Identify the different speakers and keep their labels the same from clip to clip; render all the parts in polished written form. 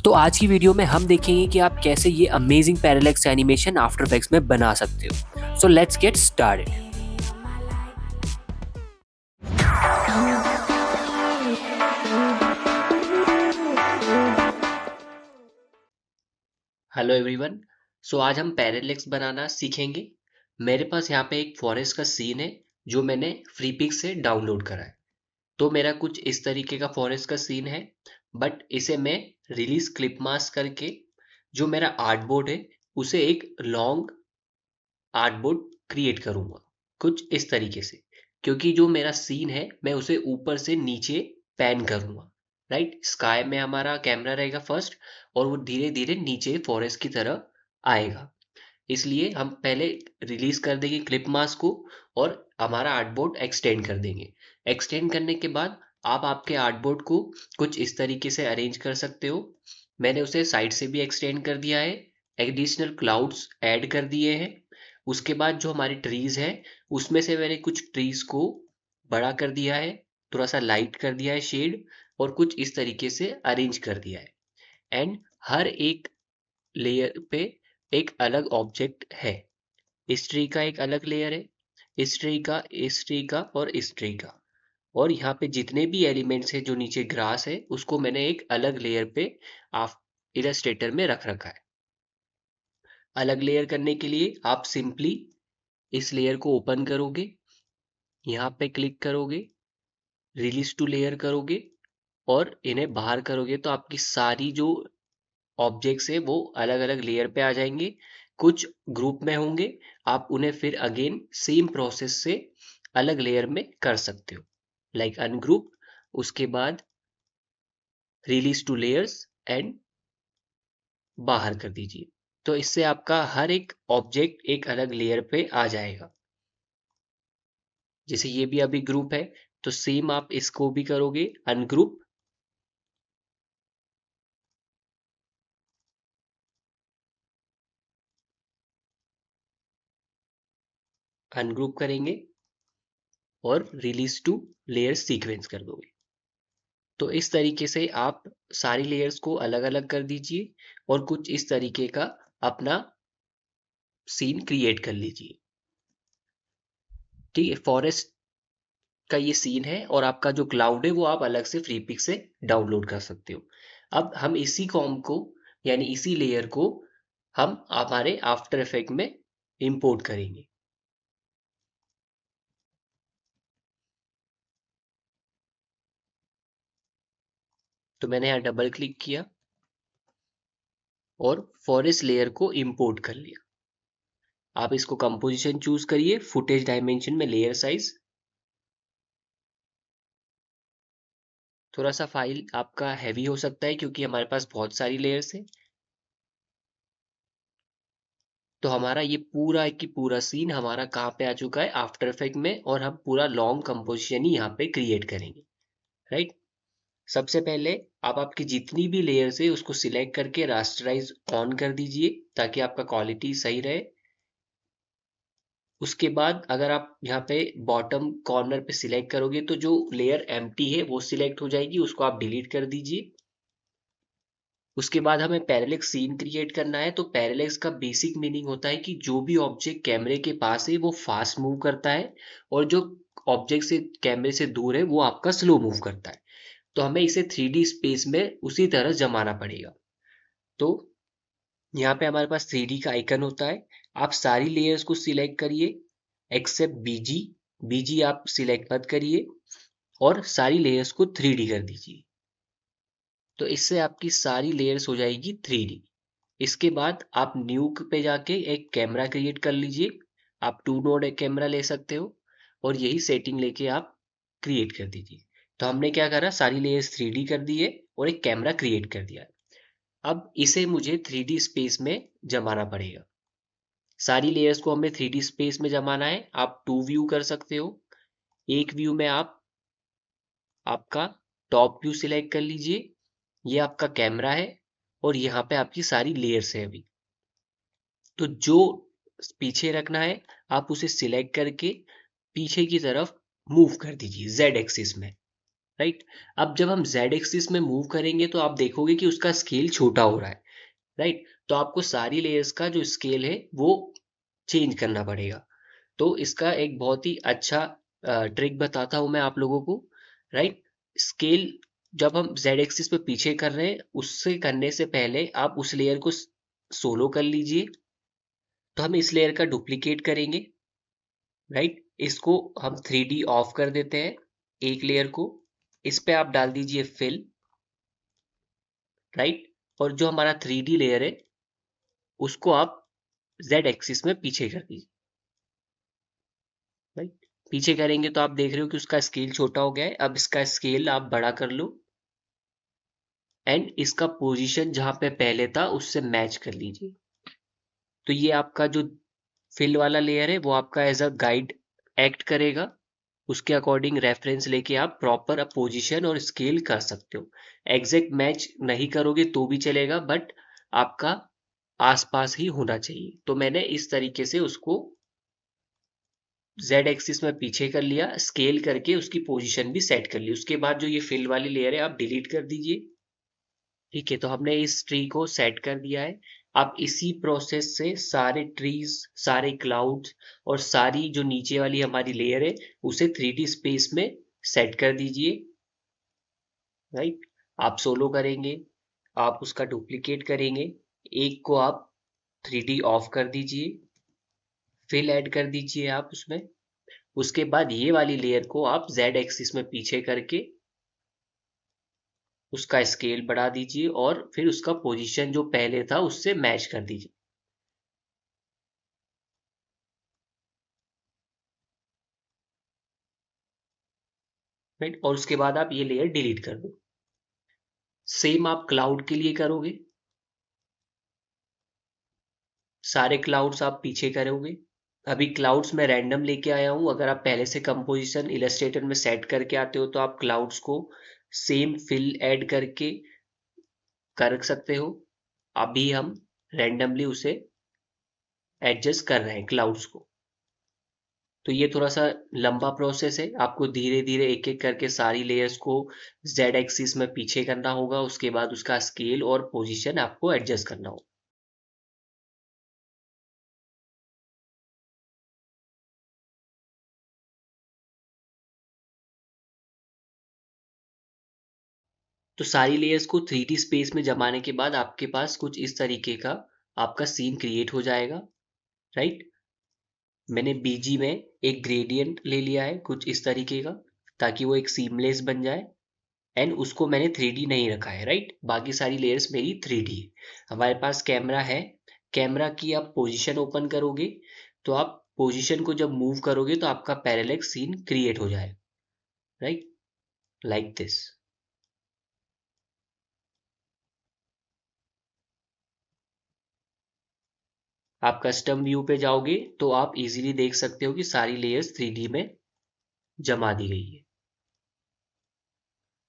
Speaker 1: तो आज की वीडियो में हम देखेंगे कि आप कैसे ये amazing parallax animation after effects में बना सकते हो। So let's get started. Hello everyone. So आज हम पैरालेक्स बनाना सीखेंगे। मेरे पास यहाँ पे एक फॉरेस्ट का सीन है जो मैंने फ्रीपिक से डाउनलोड करा है। तो मेरा कुछ इस तरीके का फॉरेस्ट का सीन है, बट इसे मैं रिलीज क्लिप मास्क करके जो मेरा आर्टबोर्ड है उसे एक लॉन्ग आर्टबोर्ड क्रिएट करूंगा कुछ इस तरीके से, क्योंकि जो मेरा सीन है मैं उसे ऊपर से नीचे पैन करूंगा। राइट, स्काई में हमारा कैमरा रहेगा फर्स्ट और वो धीरे धीरे नीचे फॉरेस्ट की तरह आएगा। इसलिए हम पहले रिलीज कर देंगे क्लिप मास्क को और हमारा आर्टबोर्ड एक्सटेंड कर देंगे। एक्सटेंड करने के बाद आप आपके आर्टबोर्ड को कुछ इस तरीके से अरेंज कर सकते हो। मैंने उसे साइड से भी एक्सटेंड कर दिया है, एडिशनल क्लाउड्स ऐड कर दिए हैं। उसके बाद जो हमारी ट्रीज है उसमें से मैंने कुछ ट्रीज को बड़ा कर दिया है, थोड़ा सा लाइट कर दिया है शेड, और कुछ इस तरीके से अरेंज कर दिया है। एंड हर एक लेयर पे एक अलग ऑब्जेक्ट है। इस ट्री का एक अलग लेयर है, इस ट्री का, इस ट्री का और इस ट्री का। और यहाँ पे जितने भी एलिमेंट्स हैं जो नीचे ग्रास है उसको मैंने एक अलग लेयर पे आप इलस्ट्रेटर में रख रखा है। अलग लेयर करने के लिए आप सिंपली इस लेयर को ओपन करोगे, यहाँ पे क्लिक करोगे, रिलीज टू लेयर करोगे और इन्हें बाहर करोगे तो आपकी सारी जो ऑब्जेक्ट्स है वो अलग अलग लेयर पे आ जाएंगे। कुछ ग्रुप में होंगे, आप उन्हें फिर अगेन सेम प्रोसेस से अलग लेयर में कर सकते हो, लाइक अनग्रुप, उसके बाद रिलीज टू लेयर्स एंड बाहर कर दीजिए। तो इससे आपका हर एक ऑब्जेक्ट एक अलग लेयर पे आ जाएगा। जैसे ये भी अभी ग्रुप है तो सेम आप इसको भी करोगे अनग्रुप, अनग्रुप करेंगे और रिलीज टू लेयर सीक्वेंस कर दोगे। तो इस तरीके से आप सारी लेयर्स को अलग अलग कर दीजिए और कुछ इस तरीके का अपना सीन क्रिएट कर लीजिए। ठीक है, फॉरेस्ट का ये सीन है और आपका जो क्लाउड है वो आप अलग से फ्री पिक से डाउनलोड कर सकते हो। अब हम इसी कॉम को, यानी इसी लेयर को हम हमारे आफ्टर इफेक्ट में इंपोर्ट करेंगे। तो मैंने यहाँ डबल क्लिक किया और फॉरेस्ट लेयर को इंपोर्ट कर लिया। आप इसको कंपोजिशन चूज करिए, फुटेज डायमेंशन में लेयर साइज। थोड़ा सा फाइल आपका हैवी हो सकता है क्योंकि हमारे पास बहुत सारी लेयर्स है। तो हमारा ये पूरा की पूरा सीन हमारा कहाँ पे आ चुका है, आफ्टर इफेक्ट में, और हम पूरा लॉन्ग कंपोजिशन ही यहाँ पे क्रिएट करेंगे। राइट, सबसे पहले आप आपकी जितनी भी लेयर्स है उसको सिलेक्ट करके रास्टराइज ऑन कर दीजिए ताकि आपका क्वालिटी सही रहे। उसके बाद अगर आप यहाँ पे बॉटम कॉर्नर पे सिलेक्ट करोगे तो जो लेयर एम्प्टी है वो सिलेक्ट हो जाएगी, उसको आप डिलीट कर दीजिए। उसके बाद हमें पैरेलेक्स सीन क्रिएट करना है। तो पैरेलेक्स का बेसिक मीनिंग होता है कि जो भी ऑब्जेक्ट कैमरे के पास है वो फास्ट मूव करता है और जो ऑब्जेक्ट से कैमरे से दूर है वो आपका स्लो मूव करता है। तो हमें इसे 3D स्पेस में उसी तरह जमाना पड़ेगा। तो यहाँ पे हमारे पास 3D का आइकन होता है। आप सारी लेयर्स को सिलेक्ट करिए एक्सेप्ट बीजी। बीजी आप सिलेक्ट मत करिए और सारी लेयर्स को 3D कर दीजिए। तो इससे आपकी सारी लेयर्स हो जाएगी 3D। इसके बाद आप न्यू पे जाके एक कैमरा क्रिएट कर लीजिए। आप टू नोड कैमरा ले सकते हो और यही सेटिंग लेके आप क्रिएट कर दीजिए। तो हमने क्या करा, सारी लेयर्स 3D कर दी है और एक कैमरा क्रिएट कर दिया। अब इसे मुझे 3D स्पेस में जमाना पड़ेगा। सारी लेयर्स को हमें 3D स्पेस में जमाना है। आप टू व्यू कर सकते हो। एक व्यू में आप आपका टॉप व्यू सिलेक्ट कर लीजिए, ये आपका कैमरा है और यहाँ पे आपकी सारी लेयर्स है अभी। तो जो पीछे रखना है आप उसे सिलेक्ट करके पीछे की तरफ मूव कर दीजिए जेड एक्सिस में। राइट। अब जब हम जेड एक्सिस में मूव करेंगे तो आप देखोगे कि उसका स्केल छोटा हो रहा है। राइट। तो आपको सारी लेयर्स का जो स्केल है वो चेंज करना पड़ेगा। तो इसका एक बहुत ही अच्छा ट्रिक बताता हूं मैं आप लोगों को। राइट। स्केल जब हम जेड एक्सिस पे पीछे कर रहे हैं उससे करने से पहले आप उस लेयर को सोलो कर लीजिए। तो हम इस लेयर का डुप्लीकेट करेंगे। राइट। इसको हम 3D ऑफ कर देते हैं एक लेयर को। इस पे आप डाल दीजिए फिल। राइट। और जो हमारा 3D लेयर है उसको आप जेड एक्सिस में पीछे कर दीजिए। राइट। पीछे करेंगे तो आप देख रहे हो कि उसका स्केल छोटा हो गया है। अब इसका स्केल आप बड़ा कर लो एंड इसका पोजीशन जहां पे पहले था उससे मैच कर लीजिए। तो ये आपका जो फिल वाला लेयर है वो आपका एज अ गाइड एक्ट करेगा। उसके अकॉर्डिंग रेफरेंस लेके आप प्रॉपर पोजीशन और स्केल कर सकते हो। एग्जैक्ट मैच नहीं करोगे तो भी चलेगा बट आपका आसपास ही होना चाहिए। तो मैंने इस तरीके से उसको जेड एक्सिस में पीछे कर लिया, स्केल करके उसकी पोजीशन भी सेट कर ली। उसके बाद जो ये फिल वाली लेयर है आप डिलीट कर दीजिए। ठीक है। तो हमने इस ट्री को सेट कर दिया है। आप इसी प्रोसेस से सारे ट्रीज, सारे क्लाउड्स और सारी जो नीचे वाली हमारी लेयर है उसे 3D स्पेस में सेट कर दीजिए। राइट। आप सोलो करेंगे, आप उसका डुप्लीकेट करेंगे, एक को आप 3D ऑफ कर दीजिए, फिल ऐड कर दीजिए आप उसमें। उसके बाद ये वाली लेयर को आप जेड एक्सिस में पीछे करके उसका स्केल बढ़ा दीजिए और फिर उसका पोजीशन जो पहले था उससे मैच कर दीजिए। राइट। और उसके बाद आप ये लेयर डिलीट कर दो। सेम आप क्लाउड के लिए करोगे। सारे क्लाउड्स आप पीछे करोगे। अभी क्लाउड्स में रैंडम लेके आया हूं। अगर आप पहले से कंपोजिशन इलस्ट्रेटर में सेट करके आते हो तो आप क्लाउड्स को सेम फिल ऐड करके कर सकते हो। अभी हम रैंडमली उसे एडजस्ट कर रहे हैं क्लाउड्स को। तो ये थोड़ा सा लंबा प्रोसेस है। आपको धीरे धीरे एक एक करके सारी लेयर्स को जेड एक्सिस में पीछे करना होगा। उसके बाद उसका स्केल और पोजीशन आपको एडजस्ट करना होगा। तो सारी लेयर्स को 3D स्पेस में जमाने के बाद आपके पास कुछ इस तरीके का आपका सीन क्रिएट हो जाएगा। राइट। मैंने बीजी में एक ग्रेडियंट ले लिया है कुछ इस तरीके का ताकि वो एक सीमलेस बन जाए। एंड उसको मैंने 3D नहीं रखा है। राइट। बाकी सारी लेयर्स मेरी 3D है। हमारे पास कैमरा है। कैमरा की आप पोजीशन ओपन करोगे तो आप पोजीशन को जब मूव करोगे तो आपका पैरेलक्स सीन क्रिएट हो जाएगा। राइट। Like this. आप कस्टम व्यू पे जाओगे तो आप इजीली देख सकते हो कि सारी लेयर्स 3D में जमा दी गई है।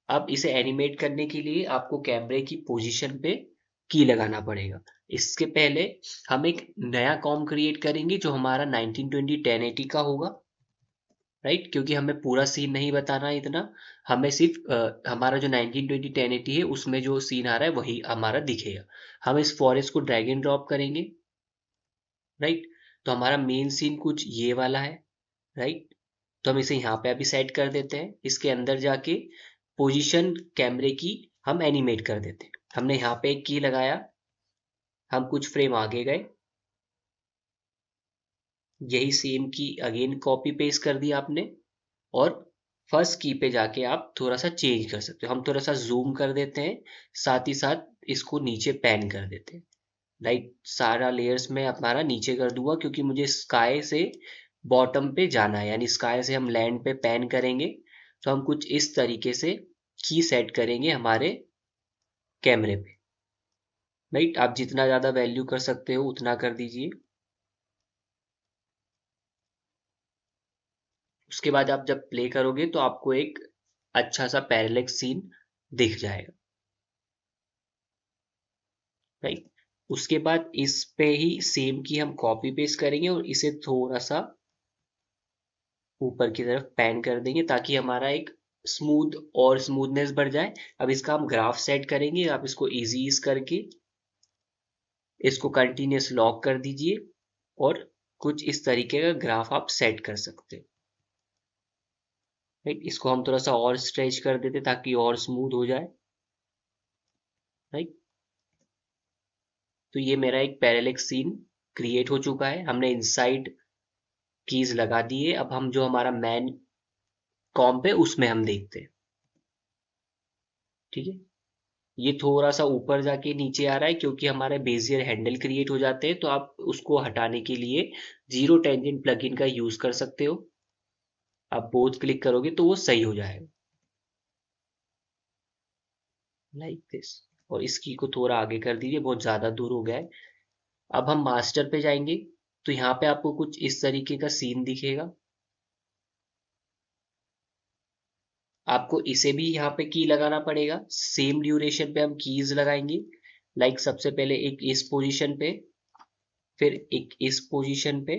Speaker 1: अब इसे एनिमेट करने के लिए आपको कैमरे की पोजीशन पे की लगाना पड़ेगा। इसके पहले हम एक नया कॉम क्रिएट करेंगे जो हमारा 1920 1080 का होगा। राइट। क्योंकि हमें पूरा सीन नहीं बताना है इतना। हमें सिर्फ हमारा जो 1920 1080 है उसमें जो सीन आ रहा है वही हमारा दिखेगा। हम इस फॉरेस्ट को ड्रैग एंड ड्रॉप करेंगे। राइट। तो हमारा मेन सीन कुछ ये वाला है। राइट। तो हम इसे यहाँ पे अभी सेट कर देते हैं। इसके अंदर जाके पोजीशन कैमरे की हम एनिमेट कर देते हैं। हमने यहाँ पे एक की लगाया, हम कुछ फ्रेम आगे गए, यही सेम की अगेन कॉपी पेस्ट कर दिया आपने। और फर्स्ट की पे जाके आप थोड़ा सा चेंज कर सकते हो। हम थोड़ा सा जूम कर देते हैं, साथ ही साथ इसको नीचे पैन कर देते हैं। राइट। सारा लेयर्स में हमारा नीचे कर दूंगा क्योंकि मुझे स्काई से बॉटम पे जाना है, यानी स्काई से हम लैंड पे पैन करेंगे। तो हम कुछ इस तरीके से की सेट करेंगे हमारे कैमरे पे। राइट। आप जितना ज़्यादा वैल्यू कर सकते हो उतना कर दीजिए। उसके बाद आप जब प्ले करोगे तो आपको एक अच्छा सा पैरेलक्स सीन दिख जाएगा। राइट। उसके बाद इस पे ही सेम की हम कॉपी पेस्ट करेंगे और इसे थोड़ा सा ऊपर की तरफ पैन कर देंगे ताकि हमारा एक स्मूथ और स्मूथनेस बढ़ जाए। अब इसका हम ग्राफ सेट करेंगे। आप इसको इजी ईज करके इसको कंटिन्यूस लॉक कर दीजिए और कुछ इस तरीके का ग्राफ आप सेट कर सकते हैं। राइट, इसको हम थोड़ा सा और स्ट्रेच कर देते ताकि और स्मूथ हो जाए। राइट, तो ये मेरा एक पैरेलैक्स सीन क्रिएट हो चुका है। हमने इनसाइड कीज लगा दी है। अब हम जो हमारा मैन कॉम्प है उसमें हम देखते हैं। ठीक है, ये थोड़ा सा ऊपर जाके नीचे आ रहा है क्योंकि हमारे बेजियर हैंडल क्रिएट हो जाते हैं, तो आप उसको हटाने के लिए जीरो टेंजेंट प्लगइन का यूज कर सकते हो। आप बोथ क्लिक करोगे तो वो सही हो जाएगा लाइक दिस। और इसकी को थोड़ा आगे कर दीजिए, बहुत ज्यादा दूर हो गया है। अब हम मास्टर पे जाएंगे तो यहाँ पे आपको कुछ इस तरीके का सीन दिखेगा। आपको इसे भी यहाँ पे की लगाना पड़ेगा। सेम ड्यूरेशन पे हम कीज लगाएंगे। लाइक सबसे पहले एक इस पोजीशन पे, फिर एक इस पोजीशन पे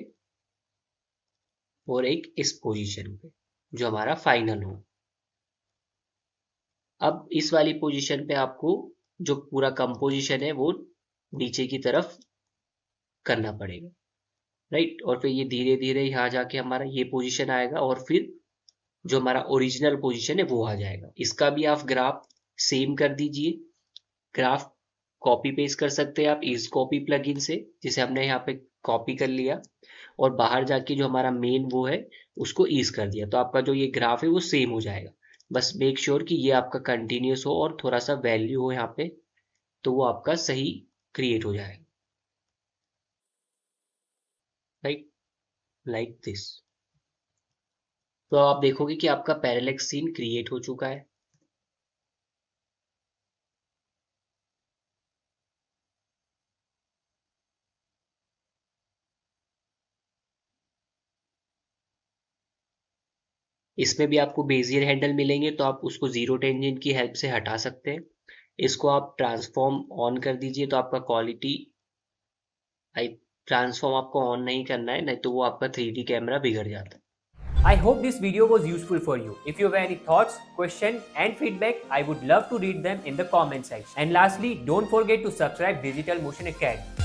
Speaker 1: और एक इस पोजीशन पे जो हमारा फाइनल हो। अब इस वाली पोजीशन पे आपको जो पूरा कंपोजिशन है वो नीचे की तरफ करना पड़ेगा। राइट, और फिर ये धीरे धीरे यहाँ जाके हमारा ये पोजीशन आएगा और फिर जो हमारा ओरिजिनल पोजीशन है वो आ जाएगा। इसका भी आप ग्राफ सेम कर दीजिए। ग्राफ कॉपी पेस्ट कर सकते हैं आप इस कॉपी प्लगइन से, जिसे हमने यहाँ पे कॉपी कर लिया और बाहर जाके जो हमारा मेन वो है उसको ईज कर दिया, तो आपका जो ये ग्राफ है वो सेम हो जाएगा। बस मेक श्योर कि ये आपका कंटिन्यूस हो और थोड़ा सा वैल्यू हो यहाँ पे, तो वो आपका सही क्रिएट हो जाएगा। Right, like this. तो आप देखोगे कि आपका पैरेलैक्स सीन क्रिएट हो चुका है। इसमें भी आपको बेजियर हैंडल मिलेंगे तो आप उसको जीरो टेंजेंट की हेल्प से हटा सकते हैं। इसको आप ट्रांसफॉर्म ऑन कर दीजिए तो आपका क्वालिटी, आई ट्रांसफॉर्म आपको ऑन नहीं करना है, नहीं तो वो आपका 3D कैमरा बिगड़ जाता है।
Speaker 2: I hope this video was useful for you. If you have any thoughts, questions and feedback, I would love to read them in the comment section. And lastly, don't forget to subscribe Digital Motion Academy.